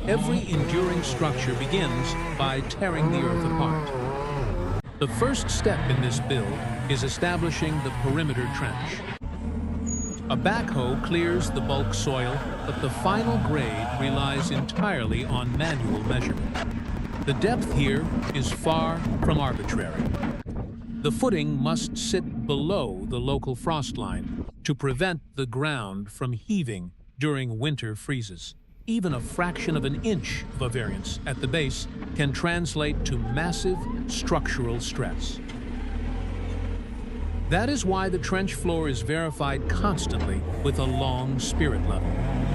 Every enduring structure begins by tearing the earth apart. The first step in this build is establishing the perimeter trench. A backhoe clears the bulk soil, but the final grade relies entirely on manual measurement. The depth here is far from arbitrary. The footing must sit below the local frost line to prevent the ground from heaving during winter freezes. Even a fraction of an inch of a variance at the base can translate to massive structural stress. That is why the trench floor is verified constantly with a long spirit level.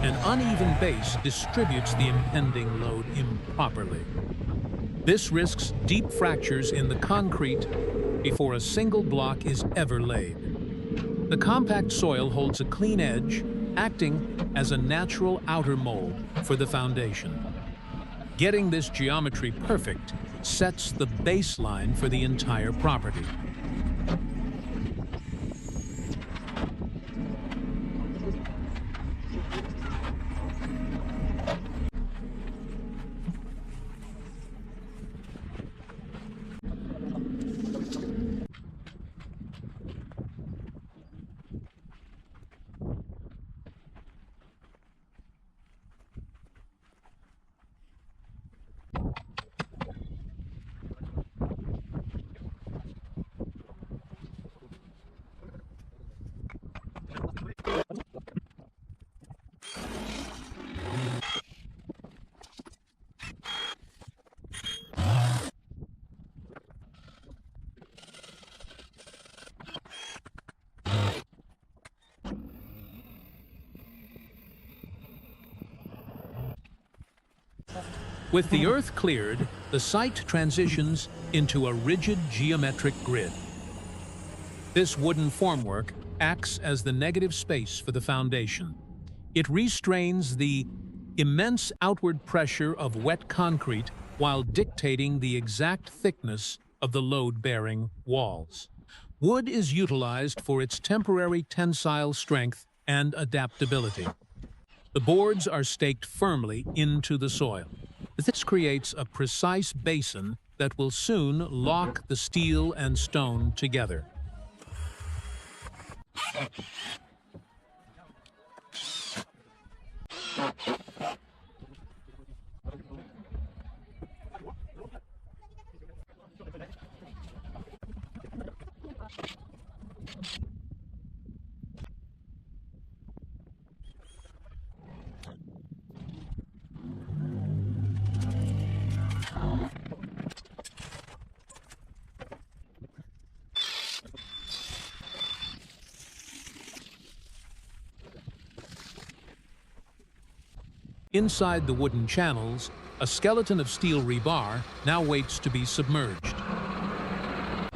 An uneven base distributes the impending load improperly. This risks deep fractures in the concrete before a single block is ever laid. The compact soil holds a clean edge, acting as a natural outer mold for the foundation. Getting this geometry perfect sets the baseline for the entire property. With the earth cleared, the site transitions into a rigid geometric grid. This wooden formwork acts as the negative space for the foundation. It restrains the immense outward pressure of wet concrete while dictating the exact thickness of the load-bearing walls. Wood is utilized for its temporary tensile strength and adaptability. The boards are staked firmly into the soil. This creates a precise basin that will soon lock the steel and stone together. Inside the wooden channels, a skeleton of steel rebar now waits to be submerged.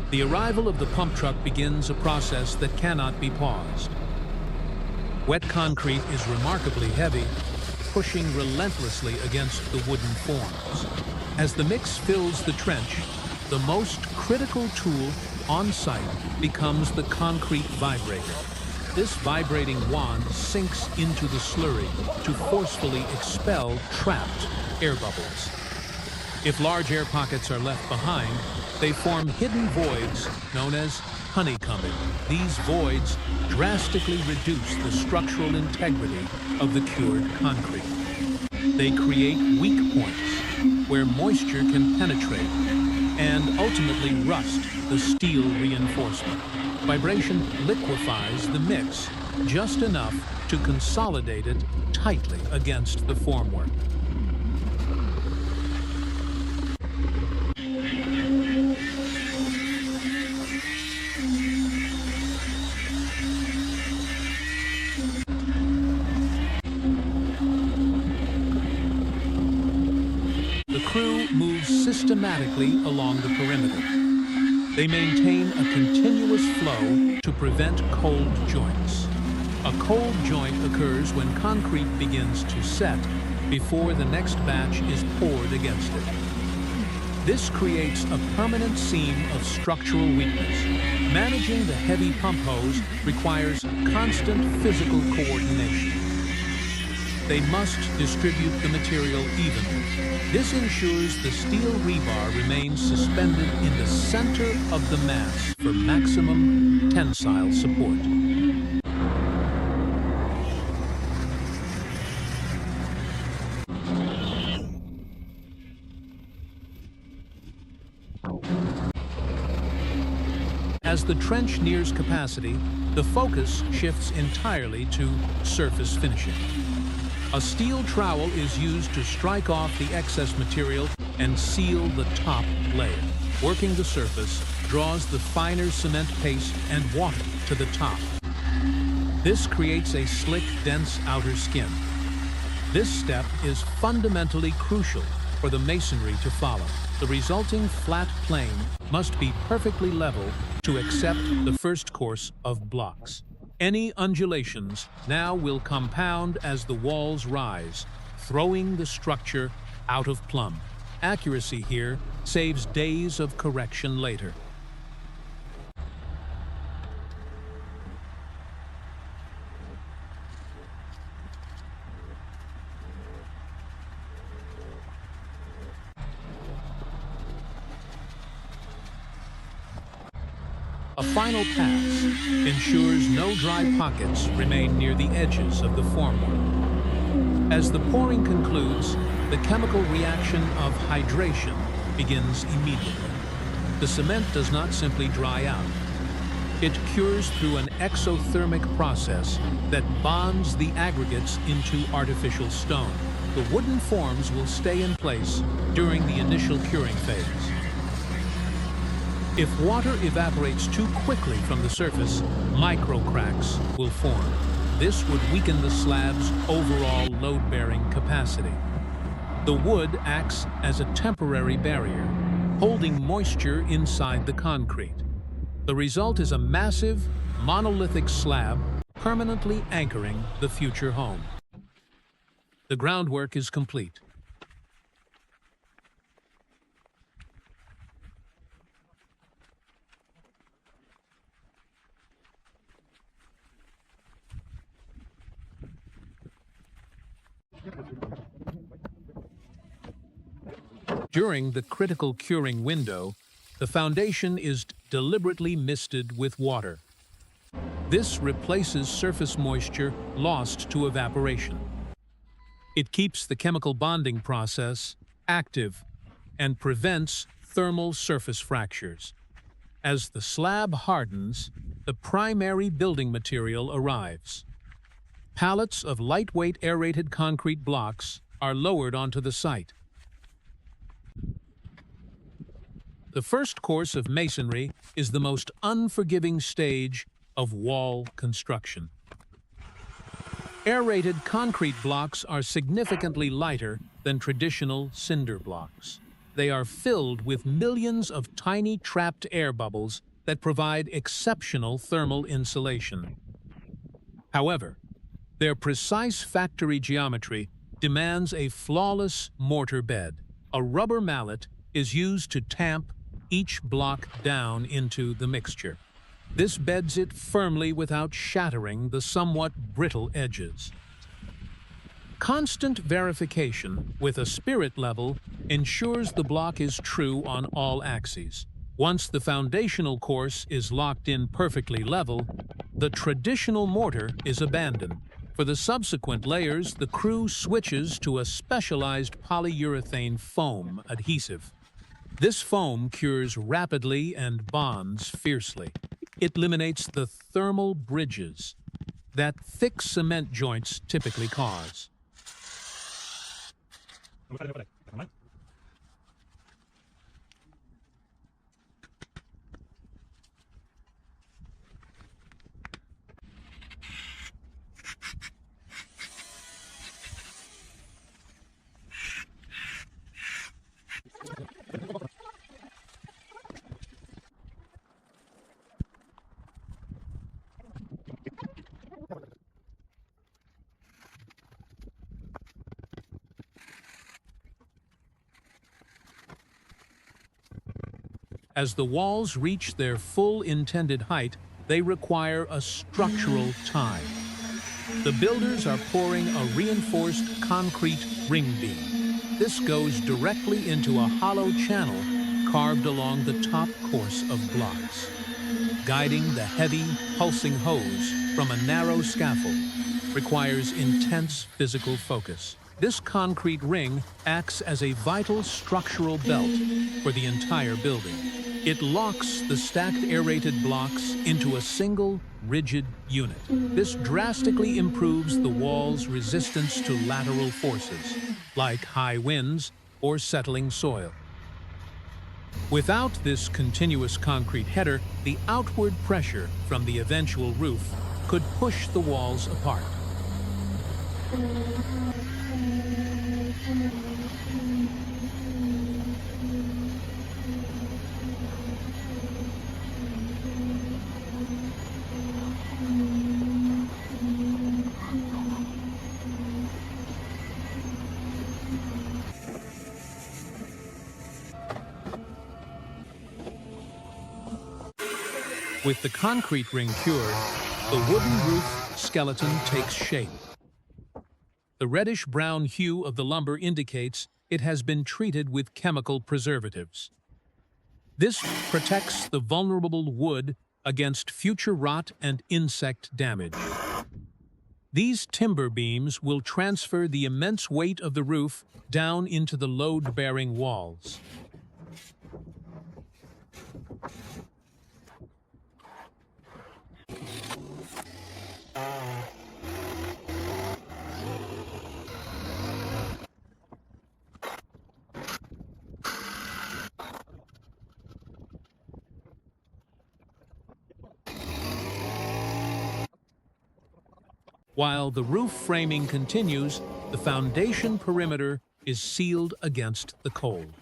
The arrival of the pump truck begins a process that cannot be paused. Wet concrete is remarkably heavy, pushing relentlessly against the wooden forms. As the mix fills the trench, the most critical tool on site becomes the concrete vibrator. This vibrating wand sinks into the slurry to forcefully expel trapped air bubbles. If large air pockets are left behind, they form hidden voids known as honeycombing. These voids drastically reduce the structural integrity of the cured concrete. They create weak points where moisture can penetrate and ultimately rust the steel reinforcement. Vibration liquefies the mix just enough to consolidate it tightly against the formwork. The crew moves systematically along the perimeter. They maintain a continuous flow to prevent cold joints. A cold joint occurs when concrete begins to set before the next batch is poured against it. This creates a permanent seam of structural weakness. Managing the heavy pump hose requires constant physical coordination. they must distribute the material evenly. This ensures the steel rebar remains suspended in the center of the mass for maximum tensile support. As the trench nears capacity, the focus shifts entirely to surface finishing. A steel trowel is used to strike off the excess material and seal the top layer. Working the surface draws the finer cement paste and water to the top. This creates a slick, dense outer skin. This step is fundamentally crucial for the masonry to follow. The resulting flat plane must be perfectly level to accept the first course of blocks. Any undulations now will compound as the walls rise, throwing the structure out of plumb. Accuracy here saves days of correction later. A final pass ensures no dry pockets remain near the edges of the formwork. As the pouring concludes, the chemical reaction of hydration begins immediately. The cement does not simply dry out. It cures through an exothermic process that bonds the aggregates into artificial stone. The wooden forms will stay in place during the initial curing phase. If water evaporates too quickly from the surface, microcracks will form. This would weaken the slab's overall load-bearing capacity. The wood acts as a temporary barrier, holding moisture inside the concrete. The result is a massive, monolithic slab permanently anchoring the future home. The groundwork is complete. During the critical curing window, the foundation is deliberately misted with water. This replaces surface moisture lost to evaporation. It keeps the chemical bonding process active and prevents thermal surface fractures. As the slab hardens, the primary building material arrives. Pallets of lightweight aerated concrete blocks are lowered onto the site. The first course of masonry is the most unforgiving stage of wall construction. Aerated concrete blocks are significantly lighter than traditional cinder blocks. They are filled with millions of tiny trapped air bubbles that provide exceptional thermal insulation. However, their precise factory geometry demands a flawless mortar bed. A rubber mallet is used to tamp each block down into the mixture. This beds it firmly without shattering the somewhat brittle edges. Constant verification with a spirit level ensures the block is true on all axes. Once the foundational course is locked in perfectly level, the traditional mortar is abandoned. For the subsequent layers, the crew switches to a specialized polyurethane foam adhesive. This foam cures rapidly and bonds fiercely. It eliminates the thermal bridges that thick cement joints typically cause. As the walls reach their full intended height, they require a structural tie. The builders are pouring a reinforced concrete ring beam. This goes directly into a hollow channel carved along the top course of blocks. Guiding the heavy, pulsing hose from a narrow scaffold requires intense physical focus. This concrete ring acts as a vital structural belt for the entire building. It locks the stacked aerated blocks into a single, rigid unit. This drastically improves the wall's resistance to lateral forces, like high winds or settling soil. Without this continuous concrete header, the outward pressure from the eventual roof could push the walls apart. With the concrete ring cured, the wooden roof skeleton takes shape. The reddish-brown hue of the lumber indicates it has been treated with chemical preservatives. This protects the vulnerable wood against future rot and insect damage. These timber beams will transfer the immense weight of the roof down into the load-bearing walls. While the roof framing continues, the foundation perimeter is sealed against the cold.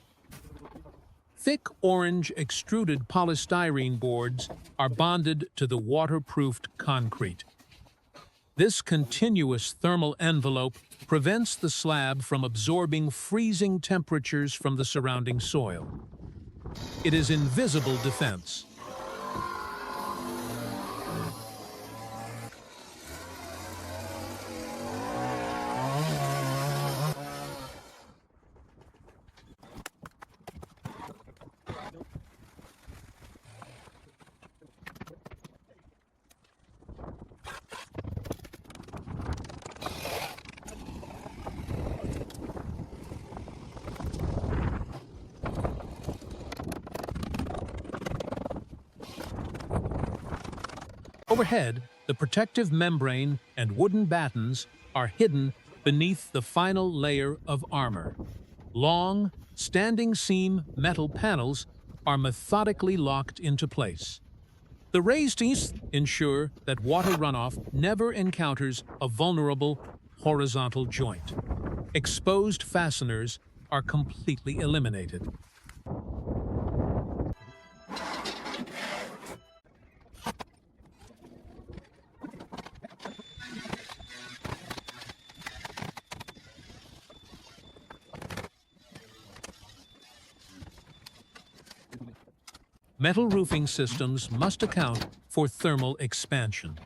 Thick orange extruded polystyrene boards are bonded to the waterproofed concrete. This continuous thermal envelope prevents the slab from absorbing freezing temperatures from the surrounding soil. It is invisible defense. Overhead, the protective membrane and wooden battens are hidden beneath the final layer of armor. Long, standing seam metal panels are methodically locked into place. The raised eaves ensure that water runoff never encounters a vulnerable horizontal joint. Exposed fasteners are completely eliminated. Metal roofing systems must account for thermal expansion.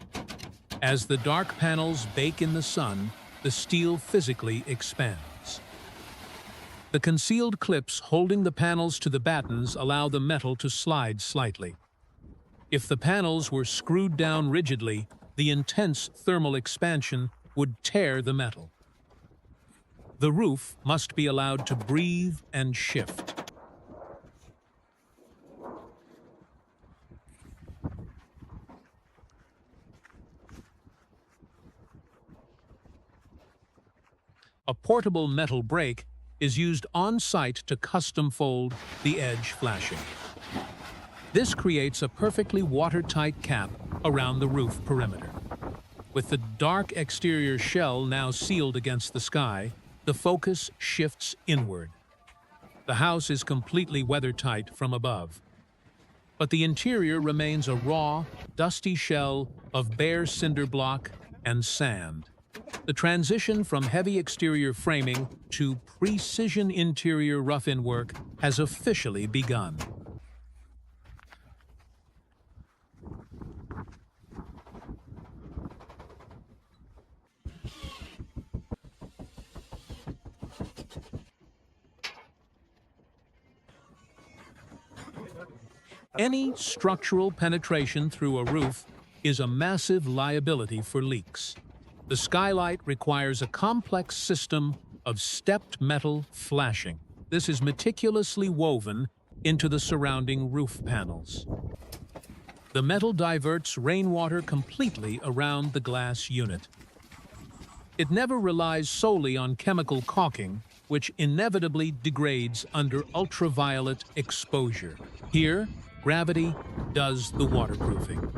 As the dark panels bake in the sun, the steel physically expands. The concealed clips holding the panels to the battens allow the metal to slide slightly. If the panels were screwed down rigidly, the intense thermal expansion would tear the metal. The roof must be allowed to breathe and shift. A portable metal brake is used on-site to custom fold the edge flashing. This creates a perfectly watertight cap around the roof perimeter. With the dark exterior shell now sealed against the sky, the focus shifts inward. The house is completely weathertight from above, but the interior remains a raw, dusty shell of bare cinder block and sand. The transition from heavy exterior framing to precision interior rough-in work has officially begun. Any structural penetration through a roof is a massive liability for leaks. The skylight requires a complex system of stepped metal flashing. This is meticulously woven into the surrounding roof panels. The metal diverts rainwater completely around the glass unit. It never relies solely on chemical caulking, which inevitably degrades under ultraviolet exposure. Here, gravity does the waterproofing.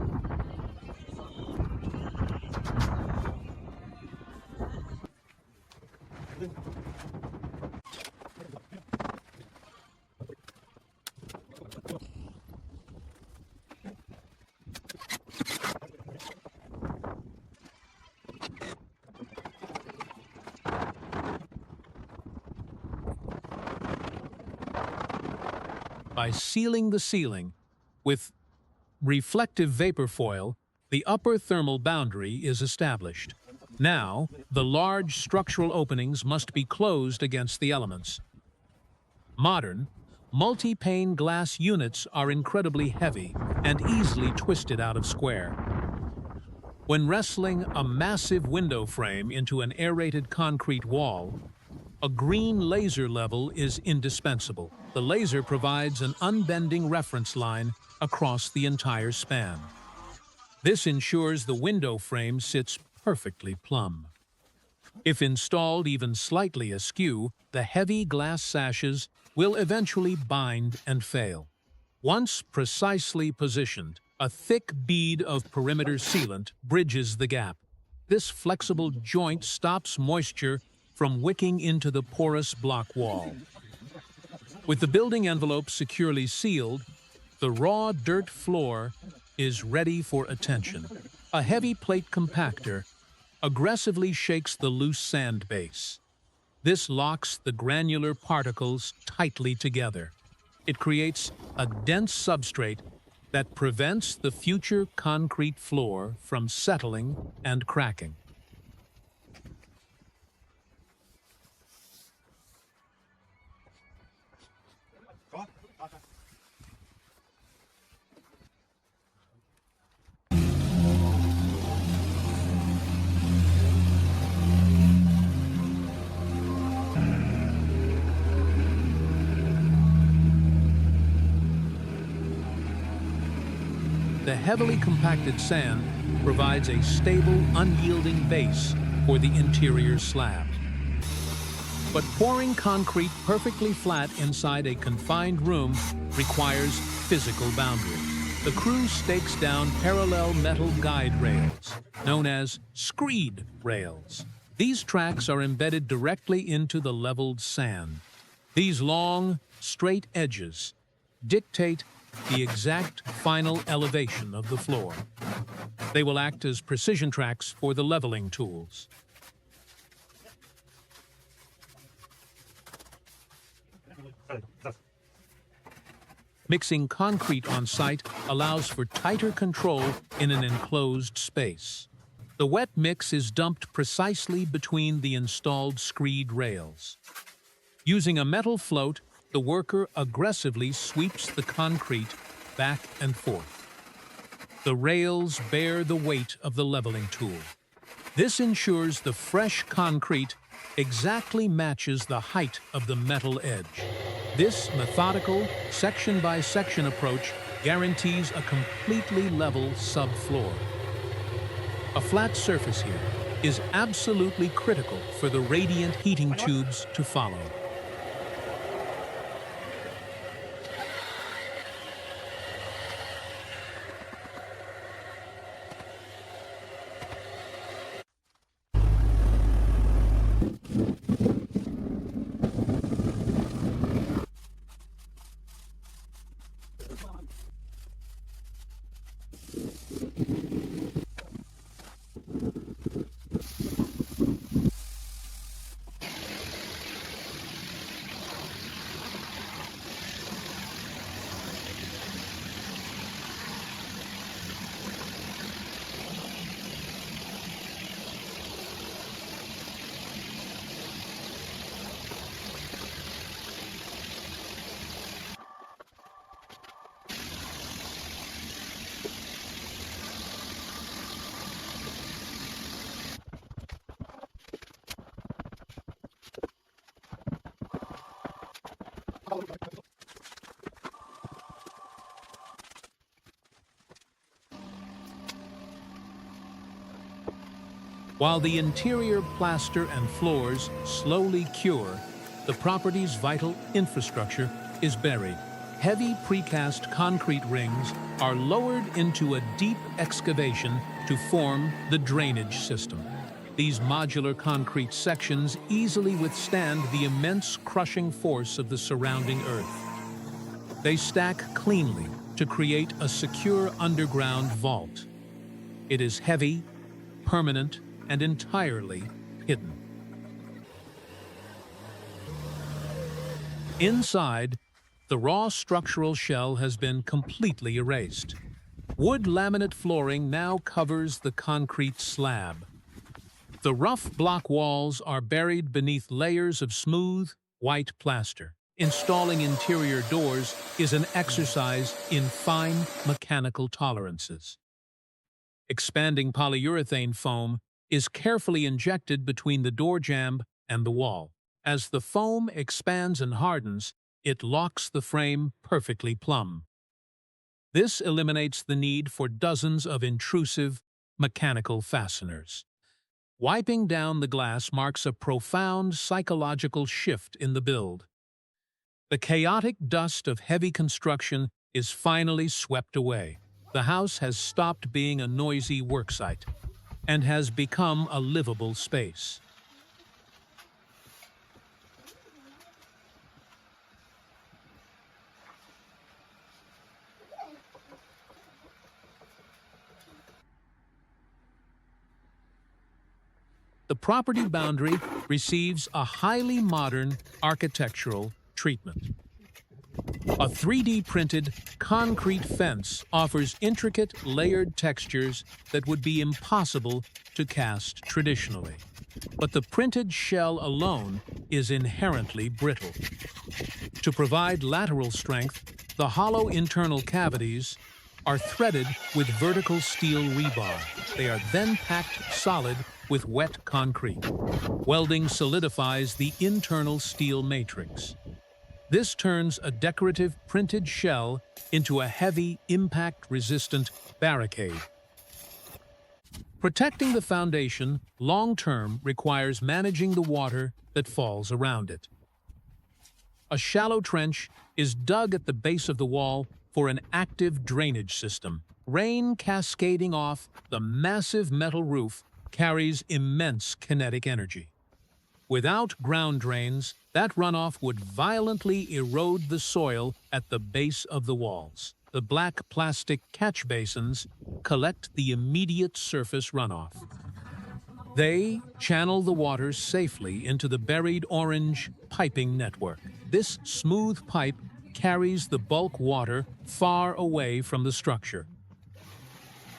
By sealing the ceiling with reflective vapor foil, the upper thermal boundary is established. Now, the large structural openings must be closed against the elements. Modern, multi-pane glass units are incredibly heavy and easily twisted out of square. When wrestling a massive window frame into an aerated concrete wall, a green laser level is indispensable. The laser provides an unbending reference line across the entire span. This ensures the window frame sits perfectly plumb. If installed even slightly askew, the heavy glass sashes will eventually bind and fail. Once precisely positioned, a thick bead of perimeter sealant bridges the gap. This flexible joint stops moisture from wicking into the porous block wall. With the building envelope securely sealed, the raw dirt floor is ready for attention. A heavy plate compactor aggressively shakes the loose sand base. This locks the granular particles tightly together. It creates a dense substrate that prevents the future concrete floor from settling and cracking. The heavily compacted sand provides a stable, unyielding base for the interior slab. But pouring concrete perfectly flat inside a confined room requires physical boundary. The crew stakes down parallel metal guide rails, known as screed rails. These tracks are embedded directly into the leveled sand. These long, straight edges dictate the exact final elevation of the floor. They will act as precision tracks for the leveling tools. Mixing concrete on site allows for tighter control in an enclosed space. The wet mix is dumped precisely between the installed screed rails. Using a metal float, the worker aggressively sweeps the concrete back and forth. The rails bear the weight of the leveling tool. This ensures the fresh concrete exactly matches the height of the metal edge. This methodical, section-by-section approach guarantees a completely level subfloor. A flat surface here is absolutely critical for the radiant heating tubes to follow. While the interior plaster and floors slowly cure, the property's vital infrastructure is buried. Heavy precast concrete rings are lowered into a deep excavation to form the drainage system. These modular concrete sections easily withstand the immense crushing force of the surrounding earth. They stack cleanly to create a secure underground vault. It is heavy, permanent, and entirely hidden. Inside, the raw structural shell has been completely erased. Wood laminate flooring now covers the concrete slab. The rough block walls are buried beneath layers of smooth, white plaster. Installing interior doors is an exercise in fine mechanical tolerances. Expanding polyurethane foam is carefully injected between the door jamb and the wall. As the foam expands and hardens, it locks the frame perfectly plumb. This eliminates the need for dozens of intrusive mechanical fasteners. Wiping down the glass marks a profound psychological shift in the build. The chaotic dust of heavy construction is finally swept away. The house has stopped being a noisy worksite and has become a livable space. The property boundary receives a highly modern architectural treatment. A 3D printed concrete fence offers intricate layered textures that would be impossible to cast traditionally. But the printed shell alone is inherently brittle. To provide lateral strength, the hollow internal cavities are threaded with vertical steel rebar. They are then packed solid with wet concrete. Welding solidifies the internal steel matrix. This turns a decorative printed shell into a heavy, impact-resistant barricade. Protecting the foundation long-term requires managing the water that falls around it. A shallow trench is dug at the base of the wall for an active drainage system. Rain cascading off the massive metal roof carries immense kinetic energy. Without ground drains, that runoff would violently erode the soil at the base of the walls. The black plastic catch basins collect the immediate surface runoff. They channel the water safely into the buried orange piping network. This smooth pipe carries the bulk water far away from the structure.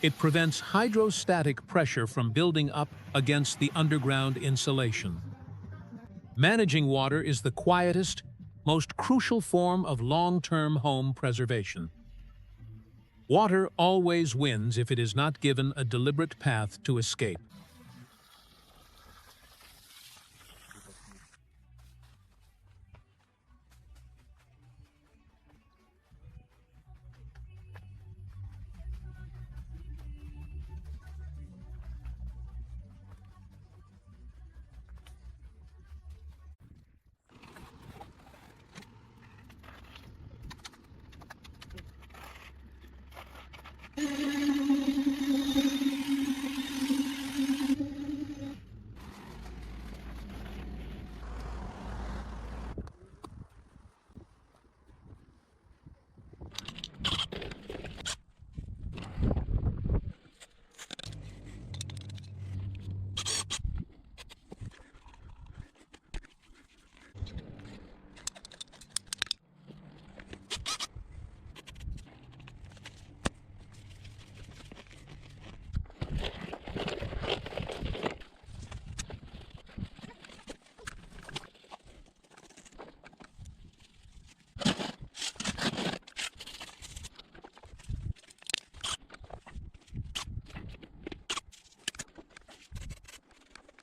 It prevents hydrostatic pressure from building up against the underground insulation. Managing water is the quietest, most crucial form of long-term home preservation. Water always wins if it is not given a deliberate path to escape.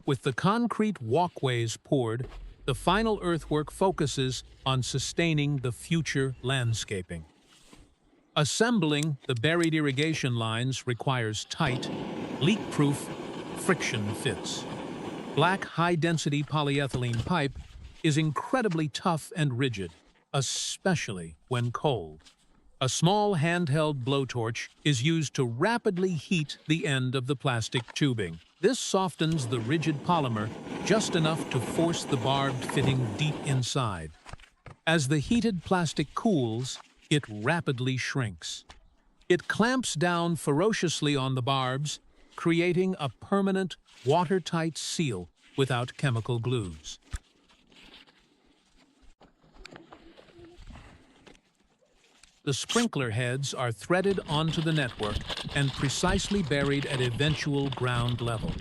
With the concrete walkways poured, the final earthwork focuses on sustaining the future landscaping. Assembling the buried irrigation lines requires tight, leak-proof friction fits. Black high-density polyethylene pipe is incredibly tough and rigid, especially when cold. A small handheld blowtorch is used to rapidly heat the end of the plastic tubing. This softens the rigid polymer just enough to force the barbed fitting deep inside. As the heated plastic cools, it rapidly shrinks. It clamps down ferociously on the barbs, creating a permanent, watertight seal without chemical glues. The sprinkler heads are threaded onto the network and precisely buried at eventual ground level.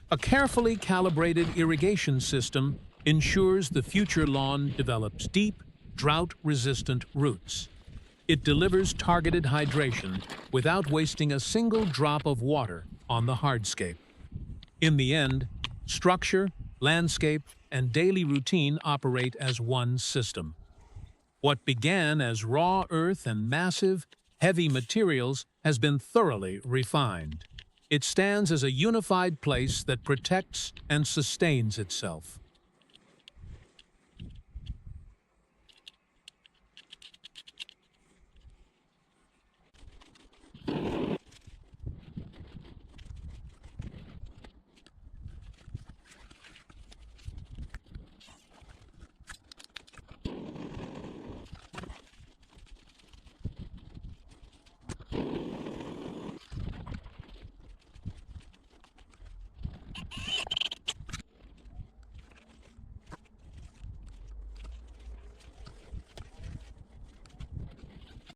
A carefully calibrated irrigation system ensures the future lawn develops deep, drought-resistant roots. It delivers targeted hydration without wasting a single drop of water on the hardscape. In the end, structure, landscape, and daily routine operate as one system. What began as raw earth and massive, heavy materials has been thoroughly refined. It stands as a unified place that protects and sustains itself.